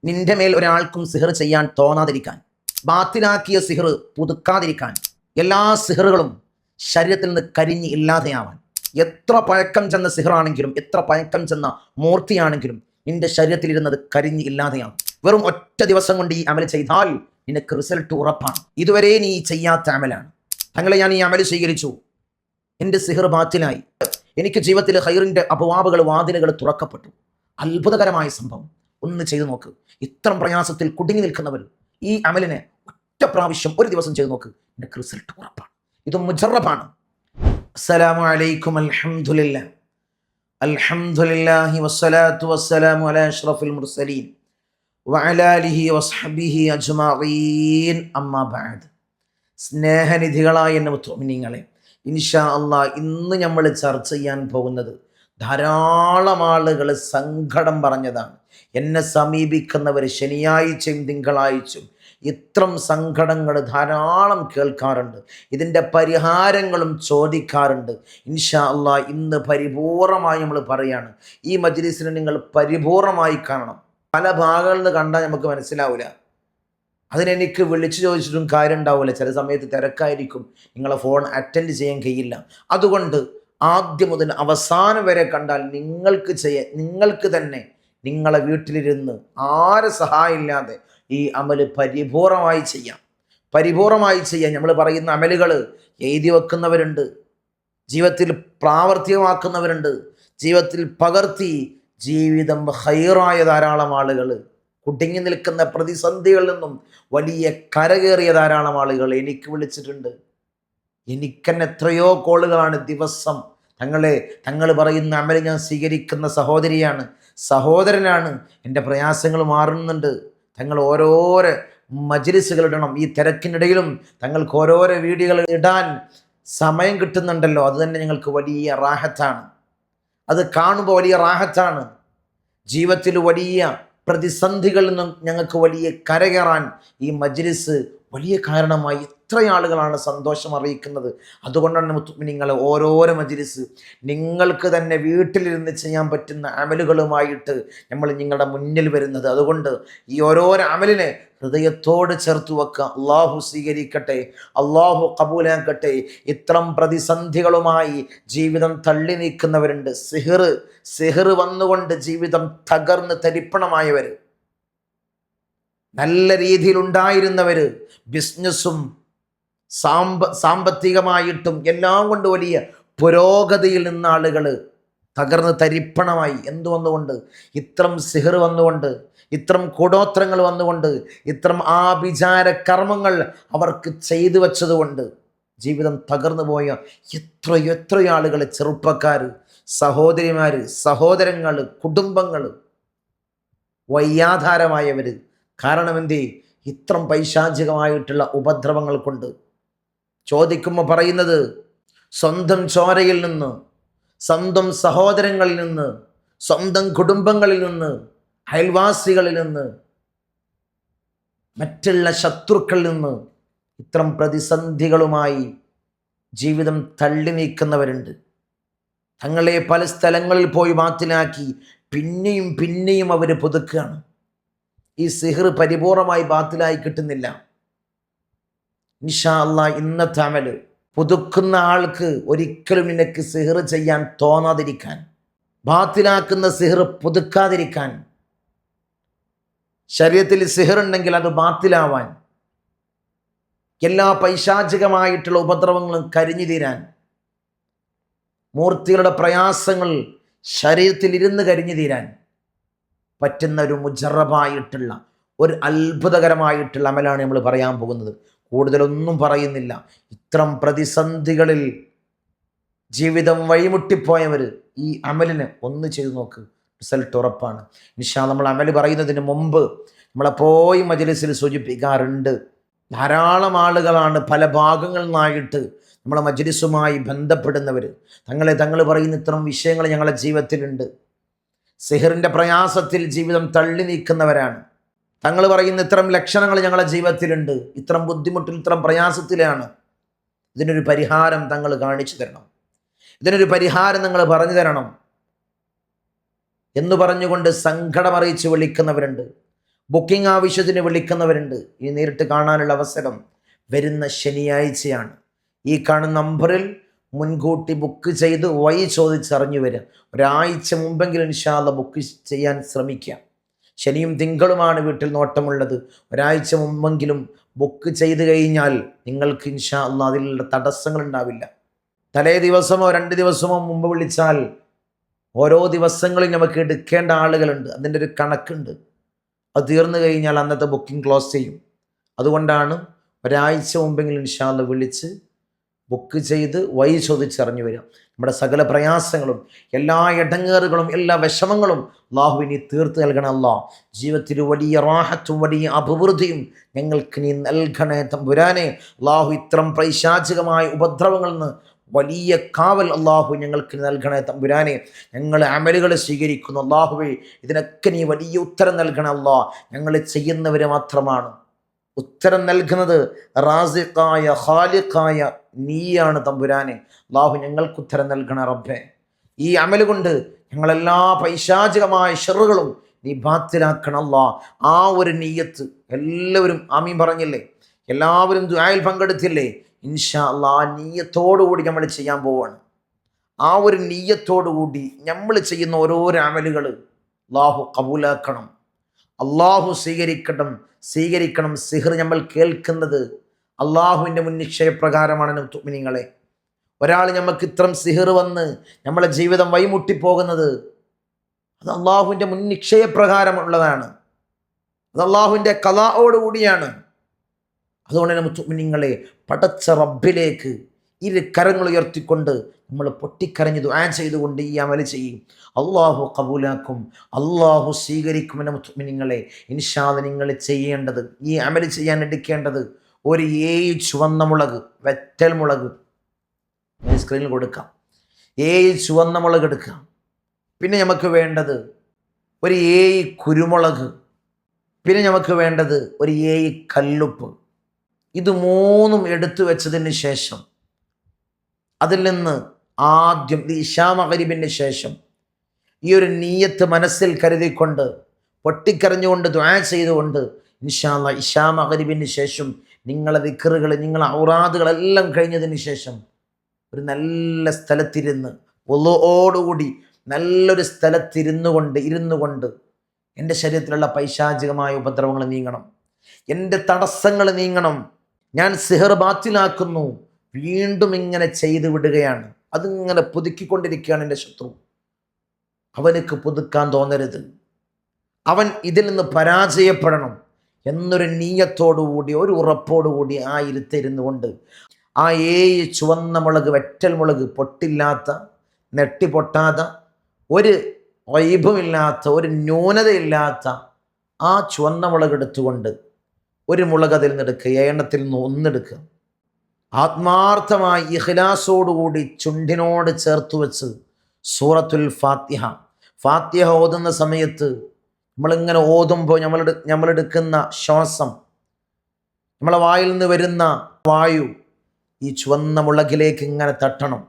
നിന്റെ മേൽ ഒരാൾക്കും സിഹർ ചെയ്യാൻ തോന്നാതിരിക്കാൻ, ബാത്തിലാക്കിയ സിഹർ പുതുക്കാതിരിക്കാൻ, എല്ലാ സിഹറുകളും ശരീരത്തിൽ നിന്ന് കരിഞ്ഞ് ഇല്ലാതെയാവാൻ, എത്ര പഴക്കം ചെന്ന സിഹറാണെങ്കിലും എത്ര പഴക്കം ചെന്ന മൂർത്തിയാണെങ്കിലും നിന്റെ ശരീരത്തിൽ ഇരുന്നത് കരിഞ്ഞ് ഇല്ലാതെയാവും. വെറും ഒറ്റ ദിവസം കൊണ്ട് ഈ അമൽ ചെയ്താൽ നിനക്ക് റിസൾട്ട് ഉറപ്പാണ്. ഇതുവരെ നീ ചെയ്യാത്ത അമലാണ്. തങ്ങളെ ഞാൻ ഈ അമൽ സ്വീകരിച്ചു, എൻ്റെ സിഹർ ബാത്തിലായി, എനിക്ക് ജീവിതത്തിൽ ഹൈറിൻ്റെ അപവാബുകൾ വാതിലുകൾ തുറക്കപ്പെട്ടു. അത്ഭുതകരമായ സംഭവം. ഒന്ന് ചെയ്തു നോക്ക്. ഇത്തരം പ്രയാസത്തിൽ കുടുങ്ങി നിൽക്കുന്നവർ ഈ അമലിനെ ഒറ്റ പ്രാവശ്യം ഒരു ദിവസം ചെയ്തു നോക്ക്, നിനക്ക് റിസൾട്ട് ഉറപ്പാണ്. ഇത് മുജറബാണ്. അസ്സലാമു അലൈക്കും. അൽഹംദുലില്ലാഹ് അൽഹംദുലില്ലാഹി വസ്സലാത്തു വസ്സലാമു അലാ അഷ്റഫിൽ മുർസലീൻ വഅലാ ആലിഹി വസ്ഹബിഹി അജ്മഈൻ. അമ്മാ ബഅദ്. സ്നേഹനിധികളായ എൻ്റെ മുഅ്മിനീങ്ങളെ, ഇൻഷാ അല്ലാഹ് ഇന്ന് നമ്മൾ ചർച്ച ചെയ്യാൻ പോകുന്നത് ധാരാളം ആളുകൾ സങ്കടം പറഞ്ഞതാണ്. എന്നെ സമീപിക്കുന്നവർ ശനിയാഴ്ചയും തിങ്കളാഴ്ചയും ഇത്തരം സങ്കടങ്ങൾ ധാരാളം കേൾക്കാറുണ്ട്. ഇതിൻ്റെ പരിഹാരങ്ങളും ചോദിക്കാറുണ്ട്. ഇൻഷാ അല്ലാഹ് ഇന്ന് പരിപൂർണമായി നമ്മൾ പറയാണ്. ഈ മജ്‌ലിസിനെ നിങ്ങൾ പരിപൂർണമായി കാണണം. പല ഭാഗങ്ങളിൽ നിന്ന് കണ്ടാൽ നമുക്ക് മനസ്സിലാവില്ല. അതിനെനിക്ക് വിളിച്ചു ചോദിച്ചിട്ടും കാര്യം ഉണ്ടാവില്ല. ചില സമയത്ത് തിരക്കായിരിക്കും, നിങ്ങളെ ഫോൺ അറ്റൻഡ് ചെയ്യാൻ കഴിയില്ല. അതുകൊണ്ട് ആദ്യം മുതൽ അവസാനം വരെ കണ്ടാൽ നിങ്ങൾക്ക് തന്നെ നിങ്ങളെ വീട്ടിലിരുന്ന് ആരെ സഹായം ഇല്ലാതെ ഈ അമല് പരിപൂർണമായി ചെയ്യാം. നമ്മൾ പറയുന്ന അമലുകൾ എഴുതി വെക്കുന്നവരുണ്ട്, ജീവിതത്തിൽ പ്രാവർത്തികമാക്കുന്നവരുണ്ട്, ജീവിതത്തിൽ പകർത്തി ജീവിതം ഹൈറായ ധാരാളം ആളുകൾ, കുടുങ്ങി നിൽക്കുന്ന പ്രതിസന്ധികളിൽ നിന്നും വലിയ കരകയറിയ ധാരാളം ആളുകൾ എനിക്ക് വിളിച്ചിട്ടുണ്ട്. എനിക്കെന്നെ എത്രയോ കോളുകളാണ് ദിവസം. തങ്ങൾ പറയുന്ന അമൽ ഞാൻ സ്വീകരിക്കുന്ന സഹോദരിയാണ്, സഹോദരനാണ്, എൻ്റെ പ്രയാസങ്ങൾ മാറുന്നുണ്ട്. തങ്ങൾ ഓരോരോ മജ്‌ലിസുകൾ ഇടണം. ഈ തിരക്കിനിടയിലും തങ്ങൾക്ക് ഓരോരോ വീഡിയോകൾ ഇടാൻ സമയം കിട്ടുന്നുണ്ടല്ലോ, അത് തന്നെ ഞങ്ങൾക്ക് വലിയ റാഹത്താണ്. അത് കാണുമ്പോൾ വലിയ റാഹത്താണ്. ജീവിതത്തിൽ വലിയ പ്രതിസന്ധികളിൽ നിന്നും ഞങ്ങൾക്ക് വലിയ കരകയറാൻ ഈ മജ്‌ലിസ് വലിയ കാരണമായി എത്ര ആളുകളാണ് സന്തോഷം അറിയിക്കുന്നത്. അതുകൊണ്ടാണ് മുഅ്മിനീങ്ങളെ ഓരോരോ മജ്‌ലിസ് നിങ്ങൾക്ക് തന്നെ വീട്ടിലിരുന്ന് ചെയ്യാൻ പറ്റുന്ന അമലുകളുമായിട്ട് നമ്മൾ നിങ്ങളുടെ മുന്നിൽ വരുന്നത്. അതുകൊണ്ട് ഈ ഓരോരോ അമലിനെ ഹൃദയത്തോട് ചേർത്ത് വെക്കുക. അള്ളാഹു സ്വീകരിക്കട്ടെ, അള്ളാഹു കബൂലാക്കട്ടെ. ഇത്തരം പ്രതിസന്ധികളുമായി ജീവിതം തള്ളി നീക്കുന്നവരുണ്ട്. സിഹർ വന്നുകൊണ്ട് ജീവിതം തകർന്ന് തരിപ്പണമായവർ, നല്ല രീതിയിൽ ഉണ്ടായിരുന്നവർ, ബിസിനസ്സും സാമ്പത്തികമായിട്ടും എല്ലാം കൊണ്ട് വലിയ പുരോഗതിയിൽ നിന്ന ആളുകൾ തകർന്ന് തരിപ്പണമായി. എന്തുവന്നുകൊണ്ട്? ഇത്തരം സിഹർ വന്നുകൊണ്ട്, ഇത്തരം കൂടോത്രങ്ങൾ വന്നുകൊണ്ട്, ഇത്തരം ആഭിചാര കർമ്മങ്ങൾ അവർക്ക് ചെയ്തു വച്ചതുകൊണ്ട് ജീവിതം തകർന്നു പോയ എത്രയോ ആളുകൾ, ചെറുപ്പക്കാർ, സഹോദരിമാർ, സഹോദരങ്ങൾ, കുടുംബങ്ങൾ, വയ്യാധാരമായവർ. കാരണം എന്തേ? ഇത്തരം പൈശാചികമായിട്ടുള്ള ഉപദ്രവങ്ങൾ കൊണ്ട്. ചോദിക്കുമ്പോൾ പറയുന്നത് സ്വന്തം ചോരയിൽ നിന്ന്, സ്വന്തം സഹോദരങ്ങളിൽ നിന്ന്, സ്വന്തം കുടുംബങ്ങളിൽ നിന്ന്, അയൽവാസികളിൽ നിന്ന്, മറ്റുള്ള ശത്രുക്കളിൽ നിന്ന് ഇത്തരം പ്രതിസന്ധികളുമായി ജീവിതം തള്ളി നീക്കുന്നവരുണ്ട്. തങ്ങളെ പല സ്ഥലങ്ങളിൽ പോയി ബാത്തിലാക്കി പിന്നെയും അവർ പുതുക്കുകയാണ്. ഈ സിഹർ പരിപൂർണമായി ബാത്തിലായി കിട്ടുന്നില്ല. ഇൻഷാ അല്ലാഹ് ഇന്നത്തെ അമല് പുതുക്കുന്ന ആൾക്ക് ഒരിക്കലും നിനക്ക് സിഹർ ചെയ്യാൻ തോന്നാതിരിക്കാൻ, ബാത്തിലാക്കുന്ന സിഹർ പുതുക്കാതിരിക്കാൻ, ശരീരത്തിൽ സിഹർ ഉണ്ടെങ്കിൽ അത് ബാത്തിലാവാൻ, എല്ലാ പൈശാചികമായിട്ടുള്ള ഉപദ്രവങ്ങളും കരിഞ്ഞു തീരാൻ, മൂർത്തികളുടെ പ്രയാസങ്ങൾ ശരീരത്തിൽ ഇരുന്ന് കരിഞ്ഞു തീരാൻ പറ്റുന്ന ഒരു മുജറബായിട്ടുള്ള ഒരു അത്ഭുതകരമായിട്ടുള്ള അമലാണ് നമ്മൾ പറയാൻ പോകുന്നത്. കൂടുതലൊന്നും പറയുന്നില്ല. ഇത്തരം പ്രതിസന്ധികളിൽ ജീവിതം വഴിമുട്ടിപ്പോയവർ ഈ അമലിന് ഒന്ന് ചെയ്തു നോക്ക്, റിസൾട്ട് ഉറപ്പാണ്. ഇൻഷാ അല്ലാഹ് നമ്മൾ അമൽ പറയുന്നതിന് മുമ്പ് നമ്മളെപ്പോഴും മജ്‌ലിസിൽ സൂചിപ്പിക്കാറുണ്ട്, ധാരാളം ആളുകളാണ് പല ഭാഗങ്ങളിൽ നിന്നായിട്ട് നമ്മളെ മജ്‌ലിസുമായി ബന്ധപ്പെടുന്നവർ. തങ്ങൾ പറയുന്ന ഇത്തരം വിഷയങ്ങൾ ഞങ്ങളുടെ ജീവിതത്തിലുണ്ട്. സിഹറിൻ്റെ പ്രയാസത്തിൽ ജീവിതം തള്ളി നീക്കുന്നവരാണ്. തങ്ങൾ പറയുന്ന ഇത്തരം ലക്ഷണങ്ങൾ ഞങ്ങളുടെ ജീവിതത്തിലുണ്ട്. ഇത്തരം ബുദ്ധിമുട്ടിൽ, ഇത്തരം പ്രയാസത്തിലാണ്. ഇതിനൊരു പരിഹാരം തങ്ങൾ കാണിച്ചു തരണം, ഇതിനൊരു പരിഹാരം നിങ്ങൾ പറഞ്ഞു തരണം എന്ന് പറഞ്ഞുകൊണ്ട് സങ്കടമറിയിച്ച് വിളിക്കുന്നവരുണ്ട്. ബുക്കിംഗ് ആവശ്യത്തിന് വിളിക്കുന്നവരുണ്ട്. ഈ നേരിട്ട് കാണാനുള്ള അവസരം വരുന്ന ശനിയാഴ്ചയാണ്. ഈ കാണുന്ന നമ്പറിൽ മുൻകൂട്ടി ബുക്ക് ചെയ്ത് വഴി ചോദിച്ചറിഞ്ഞു വരിക. ഒരാഴ്ച മുമ്പെങ്കിലും ഇൻഷാ അല്ലാഹ് ബുക്ക് ചെയ്യാൻ ശ്രമിക്കുക. ശനിയും തിങ്കളുമാണ് വീട്ടിൽ നോട്ടമുള്ളത്. ഒരാഴ്ച മുമ്പെങ്കിലും ബുക്ക് ചെയ്ത് കഴിഞ്ഞാൽ നിങ്ങൾക്ക് ഇൻഷാ അല്ലാഹ് അതിലുള്ള തടസ്സങ്ങൾ ഉണ്ടാവില്ല. തലേ ദിവസമോ 2 ദിവസമോ മുമ്പ് വിളിച്ചാൽ ഓരോ ദിവസങ്ങളിൽ നമുക്ക് എടുക്കേണ്ട ആളുകളുണ്ട്. അതിൻ്റെ ഒരു കണക്കുണ്ട്. അത് തീർന്നു കഴിഞ്ഞാൽ അന്നത്തെ ബുക്കിംഗ് ക്ലോസ് ചെയ്യും. അതുകൊണ്ടാണ് ഒരാഴ്ച മുമ്പെങ്കിലും ഇൻഷാ അല്ലാഹ് വിളിച്ച് ബുക്ക് ചെയ്ത് വഴി ചോദിച്ചറിഞ്ഞു വരിക. നമ്മുടെ സകല പ്രയാസങ്ങളും എല്ലാ ഇടങ്ങേറുകളും എല്ലാ വിഷമങ്ങളും അള്ളാഹു നീ തീർത്ത് നൽകണം. അല്ലാഹ് ജീവിതത്തിൽ വലിയ റാഹത്തും വലിയ അഭിവൃദ്ധിയും ഞങ്ങൾക്ക് നീ നൽകണേ തമ്പുരാനെ. അള്ളാഹു ഇത്തരം പൈശാചികമായ ഉപദ്രവങ്ങളിൽ നിന്ന് വലിയ കാവൽ അള്ളാഹു ഞങ്ങൾക്ക് നൽകണേ തമ്പുരാനെ. ഞങ്ങൾ അമലുകൾ സ്വീകരിക്കുന്നു അള്ളാഹുവേ, ഇതിനൊക്കെ നീ വലിയ ഉത്തരം നൽകണം അല്ലാഹ്. ഞങ്ങൾ ചെയ്യുന്നവർ മാത്രമാണ്. ഉത്തരം നൽകുന്നത് റാസിഖായ ഖാലിഖായ നീയാണ് തമ്പുരാനെ. അള്ളാഹു ഞങ്ങൾക്ക് ഉത്തരം നൽകണ റബ്ബേ. ഈ അമൽ കൊണ്ട് ഞങ്ങളെല്ലാ പൈശാചികമായ ഷറുകളും നീ ബാത്തിലാക്കണം അല്ലാഹ്. ആ ഒരു നീയത്ത് എല്ലാവരും ആമീൻ പറഞ്ഞില്ലേ? എല്ലാവരും ദുആയിൽ പങ്കെടുത്തില്ലേ? ഇൻഷാ അല്ലാഹ് ആ നീയത്തോടുകൂടി നമ്മൾ ചെയ്യാൻ പോവാണ്. ആ ഒരു നീയത്തോടുകൂടി നമ്മൾ ചെയ്യുന്ന ഓരോരോ അമലുകൾ അള്ളാഹു കബൂലാക്കണം, അള്ളാഹു സ്വീകരിക്കണം. സിഹർ നമ്മൾ കേൾക്കുന്നത് അള്ളാഹുവിൻ്റെ മുൻ നിശ്ചയപ്രകാരമാണ് മുഅ്മിനീങ്ങളെ. ഒരാൾ നമുക്ക് ഇത്തരം സിഹർ വന്ന് നമ്മളെ ജീവിതം വഴിമുട്ടിപ്പോകുന്നത് അത് അള്ളാഹുവിൻ്റെ മുൻ നിശ്ചയപ്രകാരമുള്ളതാണ്. അത് അള്ളാഹുവിൻ്റെ ഖളാഓടുകൂടിയാണ്. അതുകൊണ്ട് തന്നെ മുഅ്മിനീങ്ങളെ, പടച്ച റബ്ബിലേക്ക് ഇരു കരങ്ങൾ ഉയർത്തിക്കൊണ്ട് നമ്മൾ പൊട്ടിക്കരഞ്ഞ് ദുആ ചെയ്തുകൊണ്ട് ഈ അമൽ ചെയ്യും. അള്ളാഹു കബൂലാക്കും, അള്ളാഹു സ്വീകരിക്കുമെന്ന് മുഅ്മിനീങ്ങളെ. ഇൻഷാ അല്ലാഹ് നിങ്ങൾ ചെയ്യേണ്ടത്, ഈ അമൽ ചെയ്യാൻ എടുക്കേണ്ടത്, ഒരു 7 ചുവന്ന മുളക്, വെറ്റൽ മുളക് സ്ക്രീനിൽ കൊടുക്കാം. 7 ചുവന്ന മുളക് എടുക്കാം. പിന്നെ നമുക്ക് വേണ്ടത് ഒരു 7 കുരുമുളക്. പിന്നെ നമുക്ക് വേണ്ടത് ഒരു 7 കല്ലുപ്പ്. ഇത് 3ഉം എടുത്തു വെച്ചതിന് ശേഷം അതിൽ നിന്ന് ആദ്യം ഇശാ മഗ്‌രിബിന് ശേഷം ഈ ഒരു നീയത്ത് മനസ്സിൽ കരുതിക്കൊണ്ട് പൊട്ടിക്കരഞ്ഞുകൊണ്ട് ദുആ ചെയ്തുകൊണ്ട് ഇൻഷാ അല്ലാഹ് ഇശാ മഗ്‌രിബിന് ശേഷം നിങ്ങളെ ദിക്റുകൾ, നിങ്ങളെ ഔറാദുകളെല്ലാം കഴിഞ്ഞതിന് ശേഷം ഒരു നല്ല സ്ഥലത്തിരുന്ന് വുളുഓടുകൂടി നല്ലൊരു ഇരുന്നു കൊണ്ട് എൻ്റെ ശരീരത്തിലുള്ള പൈശാചികമായ ഉപദ്രവങ്ങൾ നീങ്ങണം, എൻ്റെ തടസ്സങ്ങൾ നീങ്ങണം, ഞാൻ സിഹർ ബാത്തിലാക്കുന്നു, വീണ്ടും ഇങ്ങനെ ചെയ്തു വിടുകയാണ്, അതിങ്ങനെ പുതുക്കിക്കൊണ്ടിരിക്കുകയാണ് എൻ്റെ ശത്രു, അവനക്ക് പുതുക്കാൻ തോന്നരുത്, അവൻ ഇതിൽ നിന്ന് പരാജയപ്പെടണം എന്നൊരു നീയത്തോടുകൂടി ഒരു ഉറപ്പോടുകൂടി ആ ഇരുത്തിരുന്നു കൊണ്ട് ആ 7 ചുവന്ന മുളക്, വെറ്റൽ മുളക്, പൊട്ടില്ലാത്ത, നെട്ടി പൊട്ടാത്ത, ഒരു വൈഭവമില്ലാത്ത, ഒരു ന്യൂനതയില്ലാത്ത ആ ചുവന്ന മുളക് എടുത്തുകൊണ്ട് ഒരു മുളക് അതിൽ നിന്നെടുക്കുക, 7 നിന്ന് ഒന്നെടുക്കുക. ആത്മാർത്ഥമായി ഇഖ്ലാസോടുകൂടി ചുണ്ടിനോട് ചേർത്ത് വെച്ച് സൂറത്തുൽ ഫാത്തിഹ ഓതുന്ന സമയത്ത് നമ്മളിങ്ങനെ ഓതുമ്പോൾ നമ്മളെടുക്കുന്ന ശ്വാസം, നമ്മളെ വായിൽ നിന്ന് വരുന്ന വായു ഈ ചുവന്ന മുളകിലേക്ക് ഇങ്ങനെ തട്ടണം.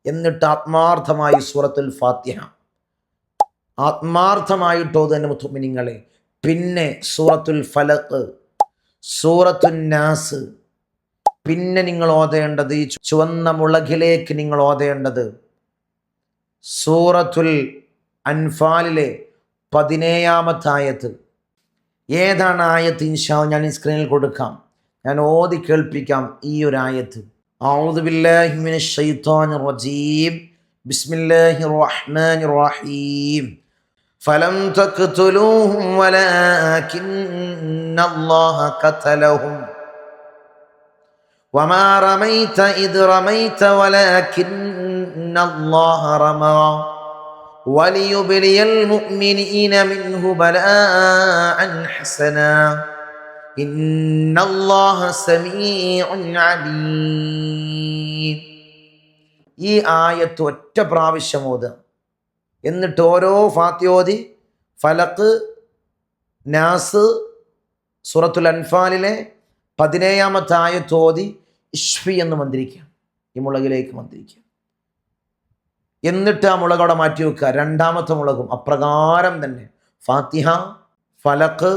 എന്നിട്ട് ആത്മാർത്ഥമായി സൂറത്തുൽ ഫാത്തിഹ ആത്മാർത്ഥമായിട്ടോ തന്നെ മുഅ്മിനീങ്ങളെ. പിന്നെ സൂറത്തുൽ ഫലഖ്, സൂറത്തുൻ നാസ്, പിന്നെ നിങ്ങൾ ഓതേണ്ടത് ഈ ചുവന്ന മുളകിലേക്ക് നിങ്ങൾ ഓതേണ്ടത് സൂറത്തുൽ അൻഫാലിലെ 17ാമത്തെ ആയത്ത്. ഏതാണ് ആയത്ത്? ഇൻഷാ അല്ലാഹ് ഞാൻ ഈ സ്ക്രീനിൽ കൊടുക്കാം, ഞാൻ ഓതി കേൾപ്പിക്കാം ഈ ഒരു ആയത്ത്. അഊദു ബില്ലാഹി മിനശ് ശൈത്വാനിർ റജീം. ബിസ്മില്ലാഹിർ റഹ്മാനിർ റഹീം. ഫലം തഖ്തുലൂഹും വലാകിന്നല്ലാഹ ഖതലഹും വമാ റമൈത ഇദ് റമൈത വലാകിന്നല്ലാഹ റമാ വലിയുബ്ലിയൽ മുഅ്മിനീന മിൻഹു ബലാഅൻ ഹസനാ ഇന്നല്ലാഹ സമീഉൻ അലീം. ഈ ആയത്ത് ഒറ്റ പ്രാവശ്യം ഓതുക. എന്നിട്ട് ഓരോ ഫാത്തിഹ ഓതി ഫലഖ്, നാസ്, സൂറത്തുൽ അൻഫാലിലെ 17ാമത്തെ ആയത്ത് ഓതി ഇശ്ഫി എന്ന് മന്ത്രിക്കുക, ഈ മുളകിലേക്ക് മന്ത്രിക്കുക. എന്നിട്ട് ആ മുളക് അവിടെ മാറ്റി വെക്കുക. 2ാമത്തെ മുളകും അപ്രകാരം തന്നെ ഫാത്തിഹ, ഫലഖ്,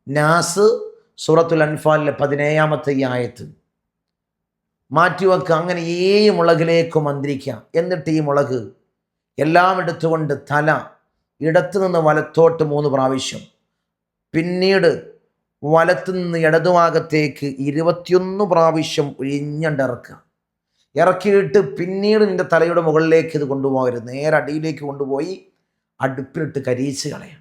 നാസ് സൂറത്തുൽ അൻഫാലിലെ 17-ാമത്തെ ആയത്ത് മാറ്റിവെക്കുക. അങ്ങനെ 7 മുളകിലേക്ക് മന്ത്രിക്കുക. എന്നിട്ട് ഈ മുളക് എല്ലാം എടുത്തുകൊണ്ട് തല ഇടത്തു നിന്ന് വലത്തോട്ട് 3 പ്രാവശ്യം, പിന്നീട് വലത്തു നിന്ന് ഇടതുഭാഗത്തേക്ക് 21 പ്രാവശ്യം ഇറക്കുക. ഇറക്കിയിട്ട് പിന്നീട് നിന്റെ തലയുടെ മുകളിലേക്ക് ഇത് കൊണ്ടുപോകരുത്, നേരെ അടിയിലേക്ക് കൊണ്ടുപോയി അടുപ്പിലിട്ട് കരിയിച്ച് കളയാം.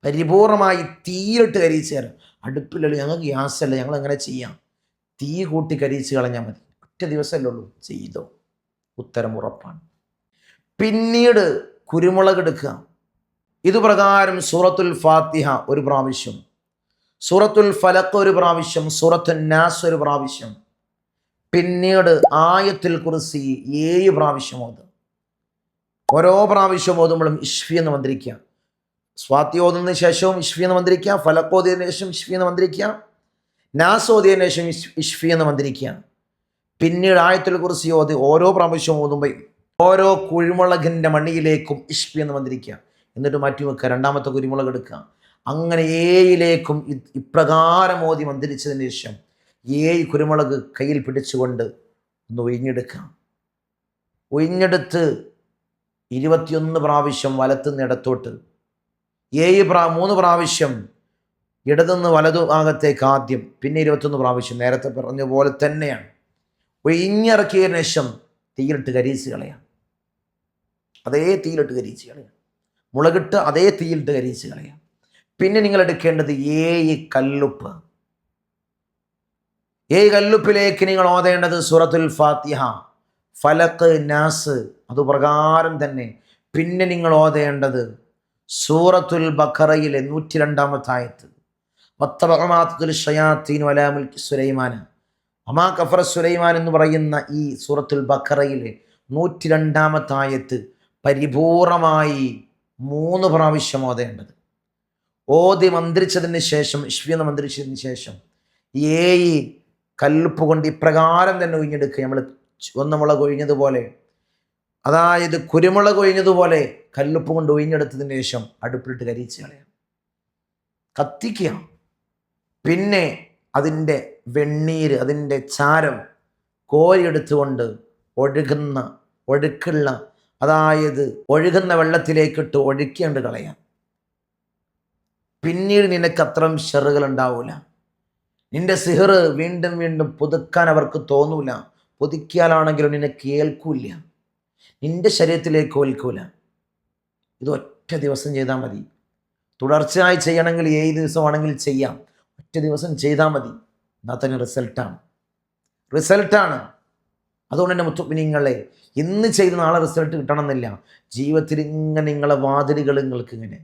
പരിപൂർണമായി തീയിലിട്ട് കരിയിച്ച് തരാം. അടുപ്പിലല്ല, ഞങ്ങൾക്ക് ഗ്യാസല്ല, ഞങ്ങൾ എങ്ങനെ ചെയ്യാം? തീ കൂട്ടി കരിയിച്ച് കളഞ്ഞാൽ മതി. ഒറ്റ ദിവസമല്ലേ ഉള്ളൂ, ചെയ്തോ, ഉത്തരം ഉറപ്പാണ്. പിന്നീട് കുരുമുളക് എടുക്കുക. ഇതുപ്രകാരം സൂറത്തുൽ ഫാത്തിഹ 1 പ്രാവശ്യം, സൂറത്തുൽ ഫലഖ് 1 പ്രാവശ്യം, സൂറത്തുൽ നാസ് 1 പ്രാവശ്യം, പിന്നീട് ആയത്തുൽ കുർസി 7 പ്രാവശ്യം ഓതുക. ഓരോ പ്രാവശ്യം ഓതുമ്പോഴും ഇഷ്ഫി എന്ന് മന്ത്രിക്കുക. സ്വാത്തി ഓതുന്നതിന് ശേഷവും ഇഷ്ഫി എന്ന് മന്ത്രിക്കുക, ഫലഖ് ഓതിയതിനു ശേഷം ഇഷ്ഫി എന്ന് മന്ത്രിക്കുക, നാസ് ഓതിയതിനു ശേഷം ഇഷ്ഫി എന്ന് മന്ത്രിക്കുക. പിന്നീട് ആയത്തുൽ കുർസി ഓതി ഓരോ പ്രാവശ്യം ഓതുമ്പോൾ ഓരോ കുരുമുളകിൻ്റെ മണിയിലേക്കും ഇഷ്ഫി എന്ന് മന്ത്രിക്കുക. എന്നിട്ട് മാറ്റി വെക്കുക. 2ാമത്തെ കുരുമുളക് എടുക്കുക. അങ്ങനെ 7ലേക്കും ഇപ്രകാരം ഓതി മന്ത്രിച്ചതിന് ശേഷം 7 കുരുമുളക് കയ്യിൽ പിടിച്ചുകൊണ്ട് ഒന്ന് ഒഴിഞ്ഞെടുക്കാം. ഒഴിഞ്ഞെടുത്ത് 21 പ്രാവശ്യം വലത്തുനിന്ന് ഇടത്തോട്ട്, 3 പ്രാവശ്യം ഇടതുനിന്ന് വലതു ഭാഗത്തേക്ക് ആദ്യം, പിന്നെ 21 പ്രാവശ്യം. നേരത്തെ പറഞ്ഞ പോലെ തന്നെയാണ്. ഒഴിഞ്ഞിറക്കിയതിന് ശേഷം തീയിലിട്ട് കരിയിച്ച് കളയാം. അതേ തീയിലിട്ട് കരിയിച്ച് കളയാം. മുളകിട്ട് അതേ തീയിലിട്ട് കരിയിച്ച് കളയാം. പിന്നെ നിങ്ങൾ എടുക്കേണ്ടത് 7 കല്ലുപ്പ്. 7 കല്ലുപ്പിലേക്ക് നിങ്ങൾ ഓതേണ്ടത് സൂറത്തുൽ ഫാത്തിഹ, ഫലഖ്, നാസ്, അതുപ്രകാരം തന്നെ. പിന്നെ നിങ്ങൾ ഓതേണ്ടത് സൂറത്തുൽ ബഖറയിലെ 102-ാമത്തെ ആയത്ത്, വത്തബഅമാത്തുൽ ശയാത്തീൻ വലാ മുൽക്കി സുലൈമാൻ അമാ കഫറ സുലൈമാൻ എന്ന് പറയുന്ന ഈ സൂറത്തുൽ ബഖറയിലെ 102-ാമത്തെ ആയത്ത് പരിപൂർണമായി 3 പ്രാവശ്യം ഓതേണ്ടത്. ഓതി മന്ത്രിച്ചതിന് ശേഷം, ഇഷ്ഫി എന്ന് മന്ത്രിച്ചതിന് ശേഷം 7 കല്ലുപ്പ് കൊണ്ട് ഇപ്രകാരം തന്നെ ഒഴിഞ്ഞെടുക്കുക. നമ്മൾ ചുവന്ന മുളക് ഒഴിഞ്ഞതുപോലെ, അതായത് കുരുമുളക് ഒഴിഞ്ഞതുപോലെ കല്ലുപ്പ് കൊണ്ട് ഒഴിഞ്ഞെടുത്തതിന് ശേഷം അടുപ്പിലിട്ട് കരിയിച്ച് കളയാം, കത്തിക്കുക. പിന്നെ അതിൻ്റെ വെണ്ണീര്, അതിൻ്റെ ചാരം കോരിയെടുത്തുകൊണ്ട് ഒഴുക്കുള്ള, അതായത് ഒഴുകുന്ന വെള്ളത്തിലേക്കിട്ട് ഒഴുക്കിയാണ്ട് കളയാം. പിന്നീട് നിനക്ക് അത്രയും ഷെറുകൾ ഉണ്ടാവില്ല. നിന്റെ സിഹർ വീണ്ടും വീണ്ടും പുതുക്കാൻ അവർക്ക് തോന്നൂല. പുതുക്കിയാലാണെങ്കിലും നിനക്ക് ഏൽക്കൂല, നിന്റെ ശരീരത്തിലേക്ക് ഏൽക്കൂല. ഇത് ഒറ്റ ദിവസം ചെയ്താൽ മതി. തുടർച്ചയായി ചെയ്യണമെങ്കിൽ 7 ദിവസമാണെങ്കിൽ ചെയ്യാം. ഒറ്റ ദിവസം ചെയ്താൽ മതി. എന്നാൽ തന്നെ റിസൾട്ടാണ്. അതുകൊണ്ട് തന്നെ മുത്തുമിനീങ്ങളെ, ഇന്ന് ചെയ്ത് നാളെ റിസൾട്ട് കിട്ടണമെന്നില്ല. ജീവിതത്തിൽ ഇങ്ങനെ നിങ്ങളെ വാതിലുകൾ നിങ്ങൾക്ക് ഇങ്ങനെ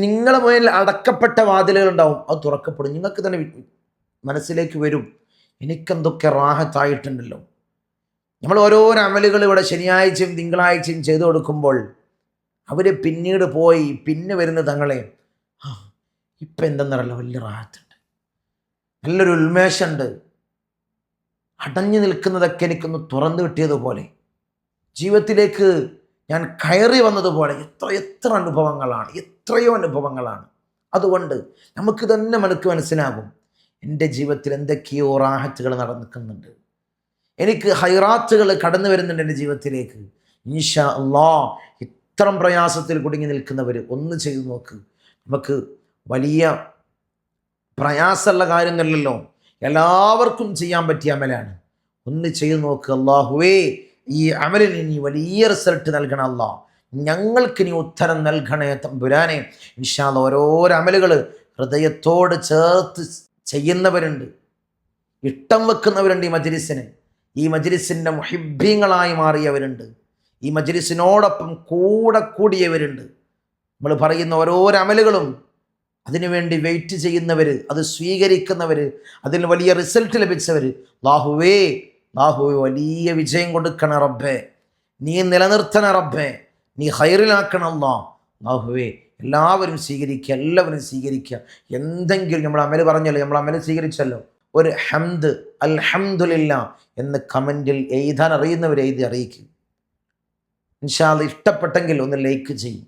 നിങ്ങളെ മുന്നിൽ അടക്കപ്പെട്ട വാതിലുകൾ ഉണ്ടാവും. അത് തുറക്കപ്പെടും. നിങ്ങൾക്ക് തന്നെ മനസ്സിലേക്ക് വരും, എനിക്കെന്തൊക്കെ റാഹത്തായിട്ടുണ്ടല്ലോ. നമ്മൾ ഓരോരോ അമലുകൾ ഇവിടെ ശനിയാഴ്ചയും തിങ്കളാഴ്ചയും ചെയ്തു കൊടുക്കുമ്പോൾ അവർ പിന്നീട് പോയി പിന്നെ വരുന്ന തങ്ങളെ ഇപ്പം എന്തെന്നറിയില്ല, വലിയ റാഹത്തുണ്ട്, നല്ലൊരു ഉന്മേഷമുണ്ട്, അടഞ്ഞു നിൽക്കുന്നതൊക്കെ എനിക്കൊന്ന് തുറന്നു കിട്ടിയതുപോലെ, ജീവിതത്തിലേക്ക് ഞാൻ കയറി വന്നതുപോലെ. എത്ര അനുഭവങ്ങളാണ്, എത്രയോ അനുഭവങ്ങളാണ്. അതുകൊണ്ട് നമുക്ക് തന്നെ മനസ്സിലാകും, എൻ്റെ ജീവിതത്തിൽ എന്തൊക്കെയോ റാഹത്തുകൾ നടന്നിക്കുന്നുണ്ട്, എനിക്ക് ഹൈറാത്തുകൾ കടന്നു വരുന്നുണ്ട് എൻ്റെ ജീവിതത്തിലേക്ക്. ഇൻഷാ അല്ലാഹ് ഇത്തരം പ്രയാസത്തിൽ കുടുങ്ങി നിൽക്കുന്നവർ ഒന്ന് ചെയ്തു നോക്ക്. നമുക്ക് വലിയ പ്രയാസമുള്ള കാര്യമല്ലല്ലോ, എല്ലാവർക്കും ചെയ്യാൻ പറ്റിയ അമലാണ്. ഒന്ന് ചെയ്തു നോക്ക്. അല്ലാഹുവേ, ഈ അമലിന് നീ വലിയ റിസൾട്ട് നൽകണം അല്ലാ, ഞങ്ങൾക്ക് നീ ഉത്തരം നൽകണേ തമ്പുരാനെ. ഇൻഷാ അല്ലാഹ് ഓരോരോ അമലുകൾ ഹൃദയത്തോട് ചേർത്ത് ചെയ്യുന്നവരുണ്ട്, ഇഷ്ടം വെക്കുന്നവരുണ്ട്. ഈ മജ്ലിസിൻ്റെ മുഹിബ്ബീങ്ങളായി മാറിയവരുണ്ട്, ഈ മജ്ലിസിനോടൊപ്പം കൂടിയവരുണ്ട്. നമ്മൾ പറയുന്ന ഓരോരോ അമലുകളും അതിനുവേണ്ടി വെയിറ്റ് ചെയ്യുന്നവർ, അത് സ്വീകരിക്കുന്നവർ, അതിൽ വലിയ റിസൾട്ട് ലഭിച്ചവർ. അല്ലാഹുവേ വലിയ വിജയം കൊടുക്കണ റബ്ബേ, നീ നിലനിർത്തണ റബ്ബേ, നീ ഹൈറിലാക്കണം അല്ലാഹുവേ. എല്ലാവരും സ്വീകരിക്കുക. എന്തെങ്കിലും നമ്മൾ അമല് പറഞ്ഞല്ലോ, നമ്മൾ അമല് സ്വീകരിച്ചല്ലോ, ഒരു ഹംദ് അൽഹംദുലില്ലാ എന്ന് കമൻറ്റിൽ എഴുതാൻ അറിയുന്നവർ എഴുതി അറിയിക്കുക. ഇൻഷാ അല്ലാഹ് ഇഷ്ടപ്പെട്ടെങ്കിൽ ഒന്ന് ലൈക്ക് ചെയ്യും.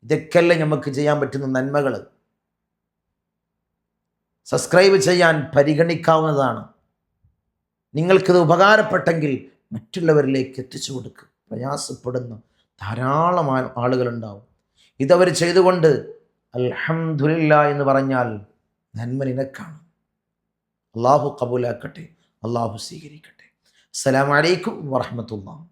ഇതൊക്കെയല്ലേ നമുക്ക് ചെയ്യാൻ പറ്റുന്ന നന്മകൾ. സബ്സ്ക്രൈബ് ചെയ്യാൻ പരിഗണിക്കാവുന്നതാണ്. നിങ്ങൾക്കിത് ഉപകാരപ്പെട്ടെങ്കിൽ മറ്റുള്ളവരിലേക്ക് എത്തിച്ചു കൊടുക്കുക. പ്രയാസപ്പെടുന്ന ധാരാളം ആളുകളുണ്ടാവും. ഇതവർ ചെയ്തുകൊണ്ട് അൽഹംദുലില്ലാ എന്ന് പറഞ്ഞാൽ നന്മ നിനക്കാണ്. അള്ളാഹു കബൂലാക്കട്ടെ, അള്ളാഹു സ്വീകരിക്കട്ടെ. അസ്സലാമു അലൈക്കും വറഹ്മത്തുള്ളാഹി.